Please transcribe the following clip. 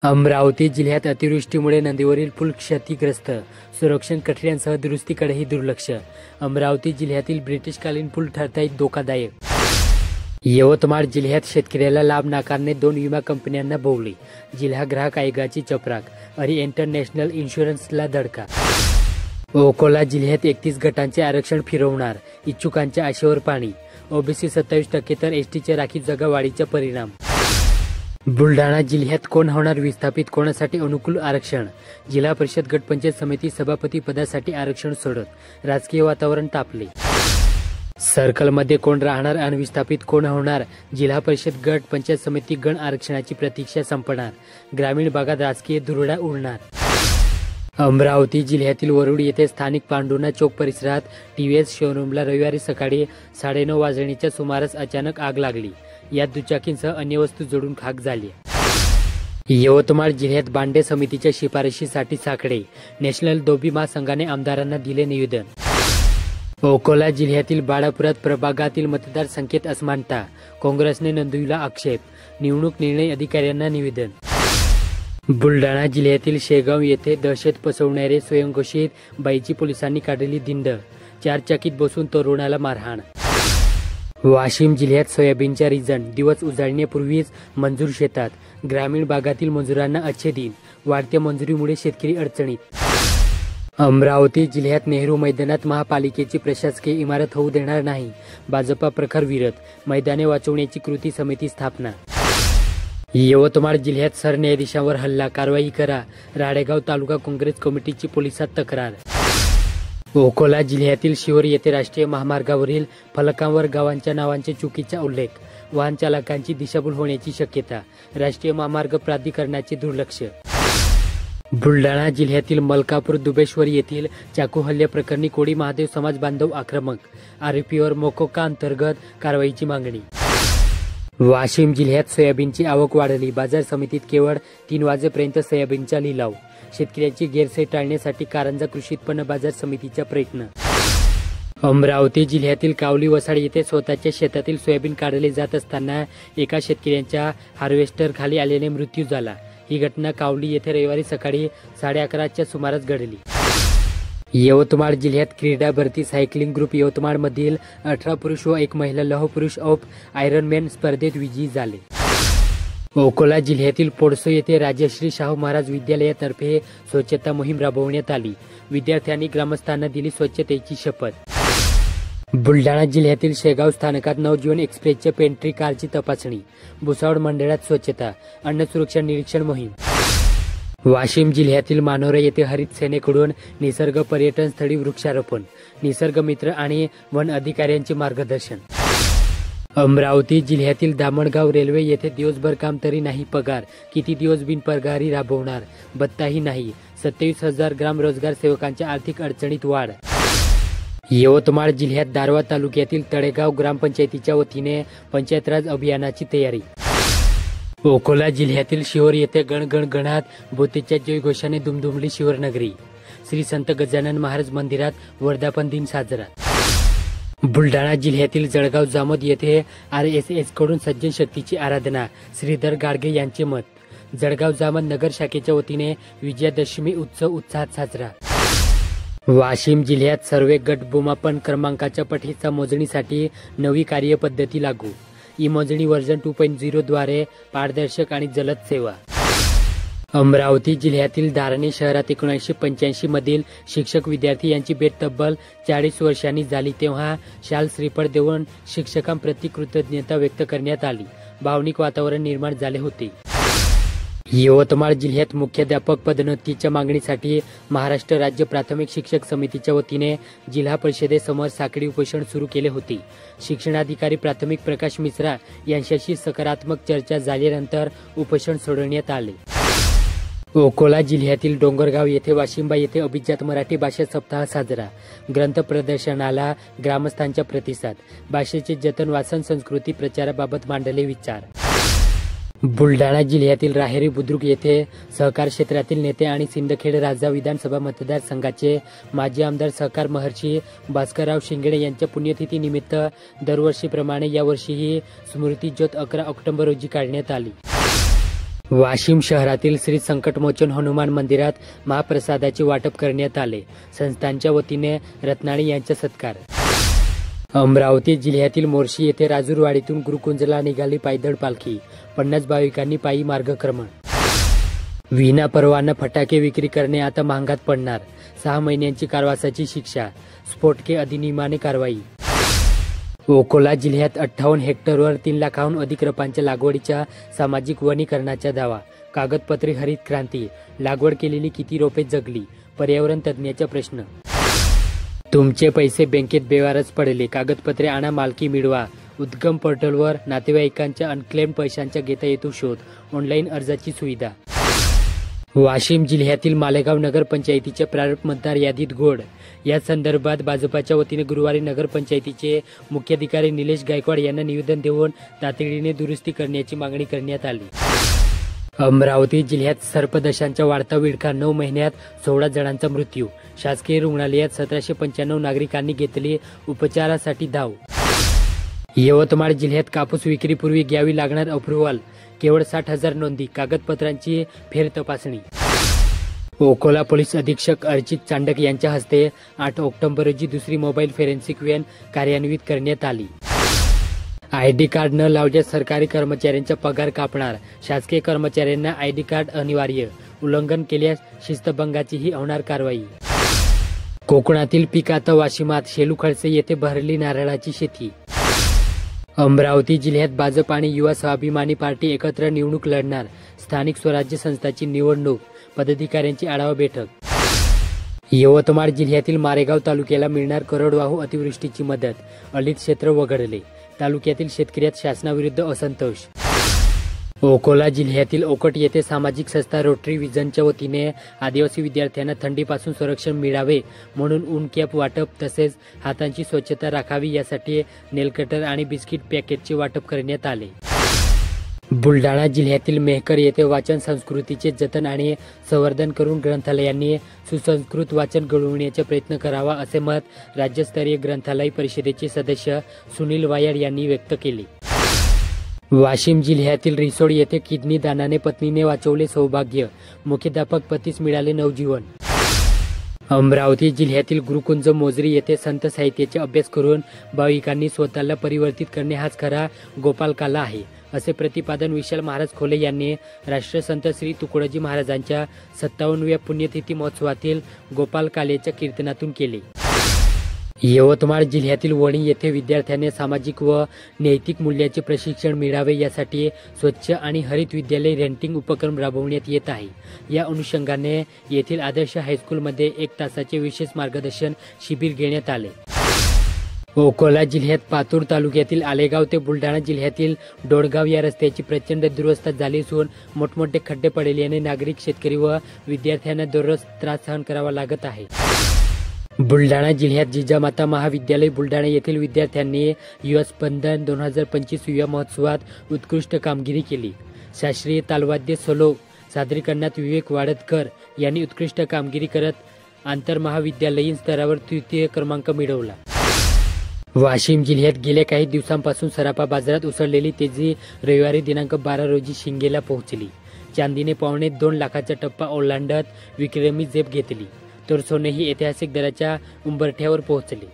अमरावती जिल्ह्यात अतिवृष्टीमुळे नदीवरील पूल क्षतिग्रस्त, संरक्षण कठड्यांसह दुरुस्तीकडेही दुर्लक्ष. अमरावती जिल्ह्यातील ब्रिटिशकालीन पूल ठरतायत धोकादायक. यवतमाळ जिल्ह्यात शेतकऱ्याला लाभ नाकारणे 2 विमा कंपन्यांना भोवली. जिल्हा ग्राहक आयोगाची चपराक, अरी इंटरनॅशनल इन्शुरन्सला धडका. अकोला जिल्ह्यात 31 गटांचे आरक्षण फिरवणार, इच्छुकांच्या आशेवर पाणी. ओबीसी 27% तर एसटीच्या राखीव जागा वाढीचा परिणाम. बुलढाणा जिल्ह्यात कोण होणार विस्थापित, कोणासाठी अनुकूल आरक्षण. जिल्हा परिषद गट पंचायत समिती सभापती पदासाठी आरक्षण सोडत, राजकीय वातावरण तापले. सर्कलमध्ये कोण राहणार आणि विस्थापित कोण होणार. जिल्हा परिषद गट पंचायत समिती गण आरक्षणाची प्रतीक्षा संपणार, ग्रामीण भागात राजकीय धुरळा उडणार. अमरावती जिल्ह्यातील वरुड येथे स्थानिक पांडुना चौक परिसरात टीव्हीएस शोरूमला रविवारी सकाळी 9:30 वाजण्याच्या सुमारास अचानक आग लागली. यात दुचाकींसह अन्य वस्तू जळून खाक झाली. यवतमाळ जिल्ह्यात बांडे समितीच्या शिफारशीसाठी साकडे, नॅशनल दोबी महासंघाने आमदारांना दिले निवेदन. अकोला जिल्ह्यातील बाळापुरात प्रभागातील मतदारसंख्येत असमानता, काँग्रेसने नोंदविला आक्षेप, निवडणूक निर्णय अधिकाऱ्यांना निवेदन. बुलढाणा जिल्ह्यातील शेगाव येथे दहशत पसरवणारे स्वयंघोषित बाईची पोलिसांनी काढली धिंड, 4 चाकीत बसून तरुणाला मारहाण. वाशिम जिल्ह्यात सोयाबीनच्या रिझन, दिवस उजाडण्यापूर्वीच मंजूर शेतात, ग्रामीण भागातील मजुरांना अच्छे दिन, वाढत्या मंजुरीमुळे शेतकरी अडचणीत. अमरावती जिल्ह्यात नेहरू मैदानात महापालिकेची प्रशासकीय इमारत होऊ देणार नाही, भाजपा प्रखर विरोध, मैदाने वाचवण्याची कृती समिती स्थापना. यवतमाळ जिल्ह्यात सरन्यायाधीशांवर हल्ला, कारवाई करा, राळेगाव तालुका काँग्रेस कमिटीची पोलिसात तक्रार. अकोला जिल्ह्यातील शिवर येथे राष्ट्रीय महामार्गावरील फलकांवर गावांच्या नावांचे चुकीचा उल्लेख, वाहन चालकांची दिशाभूल होण्याची शक्यता, राष्ट्रीय महामार्ग प्राधिकरणाचे दुर्लक्ष. बुलढाणा जिल्ह्यातील मलकापूर दुबेश्वर येथील चाकू हल्ल्याप्रकरणी कोळी महादेव समाज बांधव आक्रमक, आरोपीवर मोकोका अंतर्गत कारवाईची मागणी. वाशिम जिल्ह्यात सोयाबीनची आवक वाढली, बाजार समितीत केवळ 3 वाजेपर्यंत सोयाबीनचा लिलाव, शेतकऱ्यांची गैरसोय टाळण्यासाठी कारंजा कृषी उत्पन्न बाजार समितीचा प्रयत्न. अमरावती जिल्ह्यातील कावली वसाड येथे स्वतःच्या शेतातील सोयाबीन काढले जात असताना एका शेतकऱ्यांच्या हार्वेस्टर खाली आल्याने मृत्यू झाला. ही घटना कावली येथे रविवारी सकाळी 11:30च्या सुमारास घडली. यवतमाळ जिल्ह्यात क्रीडा भरती सायकलिंग ग्रुप यवतमाळ मधील 18 पुरुष व 1 महिला लौह पुरुष ऑफ आयरनमॅन स्पर्धेत विजयी झाले. अकोला जिल्ह्यातील पोडसो येथे राजश्री शाहू महाराज विद्यालयातर्फे स्वच्छता मोहीम राबवण्यात आली. विद्यार्थ्यांनी ग्रामस्थांना दिली स्वच्छतेची शपथ. बुलढाणा जिल्ह्यातील शेगाव स्थानकात नवजीवन एक्सप्रेसच्या पेंट्री कारची तपासणी, भुसावळ मंडळात स्वच्छता, अन्न सुरक्षा निरीक्षण मोहीम. वाशिम जिल्ह्यातील मानोरा येथे हरित सेनेकडून निसर्ग पर्यटन स्थळी वृक्षारोपण, निसर्ग मित्र आणि वन अधिकाऱ्यांचे मार्गदर्शन. अमरावती जिल्ह्यातील दामणगाव रेल्वे येथे दिवसभर काम तरी नाही पगार, किती दिवस बिनपगारी राबवणार, भत्ताही नाही, 27,000 ग्राम रोजगार सेवकांच्या आर्थिक अडचणीत वाढ. यवतमाळ जिल्ह्यात दारव्हा तालुक्यातील तळेगाव ग्रामपंचायतीच्या वतीने पंचायत राज अभियानाची तयारी. अकोला जिल्ह्यातील शिवर येथे गणगणगणात भोतेच्या जयघोषाने दुमदुमली शिवरनगरी. श्री संत गजानन महाराज मंदिरात वर्धापन दिन साजरा. बुलढाणा जिल्ह्यातील जळगाव जामोद येथे RSS कडून सज्जन शक्तीची आराधना, श्रीधर गाडगे यांचे मत. जळगाव जामोद नगर शाखेच्या वतीने विजयादशमी उत्सव उत्साहात साजरा. वाशिम जिल्ह्यात सर्वे गट भूमापन क्रमांकाच्या पट्टीच्या मोजणीसाठी नवी कार्यपद्धती लागू. ई-मोजणी व्हर्जन 2.0 द्वारे पारदर्शक आणि जलद सेवा. अमरावती जिल्ह्यातील धारणी शहरात 1985 मधील शिक्षक विद्यार्थी यांची भेट तब्बल 40 वर्षांनी झाली, तेव्हा शाल श्रीफळ देऊन शिक्षकांप्रती कृतज्ञता व्यक्त करण्यात आली. भावनिक वातावरण निर्माण झाले होते. यवतमाळ जिल्ह्यात मुख्याध्यापक पदोन्नतीच्या मागणीसाठी महाराष्ट्र राज्य प्राथमिक शिक्षक समितीच्या वतीने जिल्हा परिषदेसमोर साखळी उपोषण सुरू केले होते. शिक्षणाधिकारी प्राथमिक प्रकाश मिश्रा यांच्याशी सकारात्मक चर्चा झाल्यानंतर उपोषण सोडवण्यात आले. अकोला जिल्ह्यातील डोंगरगाव येथे वाशिंबा येथे अभिजात मराठी भाषा सप्ताह साजरा, ग्रंथ प्रदर्शनाला ग्रामस्थांचा प्रतिसाद, भाषेचे जतन वाचन संस्कृती प्रचाराबाबत मांडले विचार. बुलढाणा जिल्ह्यातील राहेरी बुद्रुक येथे सहकार क्षेत्रातील नेते आणि सिंदखेड राजा विधानसभा मतदारसंघाचे माजी आमदार सहकार महर्षी भास्करराव शिंगणे यांच्या पुण्यतिथी निमित्त दरवर्षीप्रमाणे यावर्षीही स्मृती ज्योत 11 ऑक्टोबर रोजी काढण्यात आली. वाशिम शहरातील श्री संकटमोचन हनुमान मंदिरात महाप्रसादाचे वाटप करण्यात आले. संस्थांच्या वतीने रत्नाणी यांचा सत्कार. अमरावती जिल्ह्यातील मोर्शी येथे राजूरवाडीतून गुरुकुंजला निघाली पायदळ पालखी. 50 भाविकांनी पायी मार्गक्रमण. विना परवाना फटाके विक्री करणे आता महागात पडणार. 6 महिन्यांची कारावासाची शिक्षा. स्फोटके अधिनियमाने कारवाई. अकोला जिल्ह्यात 58 हेक्टरवर 3 लाखाहून अधिक रोपांच्या लागवडीच्या सामाजिक वनीकरणाचा दावा. कागदपत्रे हरित क्रांती. लागवड केलेली किती रोपे जगली? पर्यावरण तज्ज्ञाचा प्रश्न. तुमचे पैसे बँकेत बेवारस पडले. कागदपत्रे आणा, मालकी मिळवा. उद्गम पोर्टलवर नातेवाईकांच्या अनक्लेम पैशांचा घेता येतो शोध. ऑनलाईन अर्जाची सुविधा. वाशिम जिल्ह्यातील मालेगाव नगरपंचायतीच्या प्रारूप मतदार यादीत घोळ. या संदर्भात भाजपाच्या वतीने गुरुवारी नगरपंचायतीचे मुख्याधिकारी निलेश गायकवाड यांना निवेदन देऊन तातडीने दुरुस्ती करण्याची मागणी करण्यात आली. अमरावती जिल्ह्यात सर्पदंशाचा वाढता विळखा. 9 महिन्यात 16 जणांचा मृत्यू. शासकीय रुग्णालयात 1795 नागरिकांनी घेतली उपचारासाठी धाव. यवतमाळ जिल्ह्यात कापूस विक्रीपूर्वी घ्यावी लागणार अप्रुव्हल. केवळ 60,000 नोंदी. कागदपत्रांची फेरतपासणी. अकोला पोलीस अधीक्षक अर्चित चांडक यांच्या हस्ते 8 ऑक्टोबर रोजी दुसरी मोबाईल फोरेन्सिक व्हॅन कार्यान्वित करण्यात आली. आयडी कार्ड न लावल्यास सरकारी कर्मचाऱ्यांचा पगार कापणार. शासकीय कर्मचाऱ्यांना आयडी कार्ड अनिवार्य. उल्लंघन केल्यास शिस्तभंगाचीही होणार कारवाई. कोकणातील पीक आता वाशिमात. शेलू खडसे येथे भरली नारळाची शेती. अमरावती जिल्ह्यात भाजप आणि युवा स्वाभिमानी पार्टी एकत्र निवडणूक लढणार. स्थानिक स्वराज्य संस्थांची निवडणूक. पदाधिकाऱ्यांची आढावा बैठक. यवतमाळ जिल्ह्यातील मारेगाव तालुक्याला मिळणार करोडवाहू अतिवृष्टीची मदत. अलित क्षेत्र वगळले. तालुक्यातील शेतकऱ्यात शासनाविरुद्ध असंतोष. अकोला जिल्ह्यातील ओकट येथे सामाजिक संस्था रोटरी विजनच्या वतीने आदिवासी विद्यार्थ्यांना थंडीपासून संरक्षण मिळावे म्हणून ऊन कॅप वाटप तसेच हातांची स्वच्छता राखावी यासाठी नेलकटर आणि बिस्किट पॅकेटचे वाटप करण्यात आले. बुलढाणा जिल्ह्यातील मेहकर येथे वाचन संस्कृतीचे जतन आणि संवर्धन करून ग्रंथालयांनी सुसंस्कृत वाचन घडवण्याचा प्रयत्न करावा असे मत राज्यस्तरीय ग्रंथालय परिषदेचे सदस्य सुनील वायर यांनी व्यक्त केले. वाशिम जिल्ह्यातील रिसोड येथे किडनी दानाने पत्नीने वाचवले सौभाग्य. मुख्याध्यापक पतीस मिळाले नवजीवन. अमरावती जिल्ह्यातील गुरुकुंज मोजरी येथे संत साहित्याचा अभ्यास करून भाविकांनी स्वतःला परिवर्तित करणे हाच खरा गोपालकाला आहे असे प्रतिपादन विशाल महाराज खोले यांनी राष्ट्रसंत श्री तुकडोजी महाराजांच्या 57व्या पुण्यतिथी महोत्सवातील गोपालकालेच्या कीर्तनातून केले. यवतमाळ जिल्ह्यातील वणी येथे विद्यार्थ्यांना सामाजिक व नैतिक मूल्याचे प्रशिक्षण मिळावे यासाठी स्वच्छ आणि हरित विद्यालय रेंटिंग उपक्रम राबवण्यात येत आहे. या अनुषंगाने येथील आदर्श हायस्कूलमध्ये 1 तासाचे विशेष मार्गदर्शन शिबिर घेण्यात आले. अकोला जिल्ह्यात पातूर तालुक्यातील आलेगाव ते बुलढाणा जिल्ह्यातील डोळगाव या रस्त्याची प्रचंड दुरवस्था झाली असून मोठमोठे खड्डे पडल्याने नागरिक, शेतकरी व विद्यार्थ्यांना दररोज त्रास सहन करावा लागत आहे. बुलढाणा जिल्ह्यात जिजामाता महाविद्यालय बुलढाणा येथील विद्यार्थ्यांनी युवा स्पंदन 2025 युवा महोत्सवात उत्कृष्ट कामगिरी केली. शास्त्रीय तालवाद्य सोलो सादरीकरणात विवेक वाडतकर यांनी उत्कृष्ट कामगिरी करत आंतरमहाविद्यालयीन स्तरावर 3य क्रमांक मिळवला. वाशिम जिल्ह्यात गेल्या काही दिवसांपासून सराफा बाजारात उसळलेली तेजी रविवारी दिनांक 12 रोजी शिंगेला पोहोचली. चांदीने 2.25 लाखाचा टप्पा ओलांडत विक्रमी झेप घेतली तर सोने ही ऐतिहासिक दराच्या उंबरठ्यावर पोहोचले.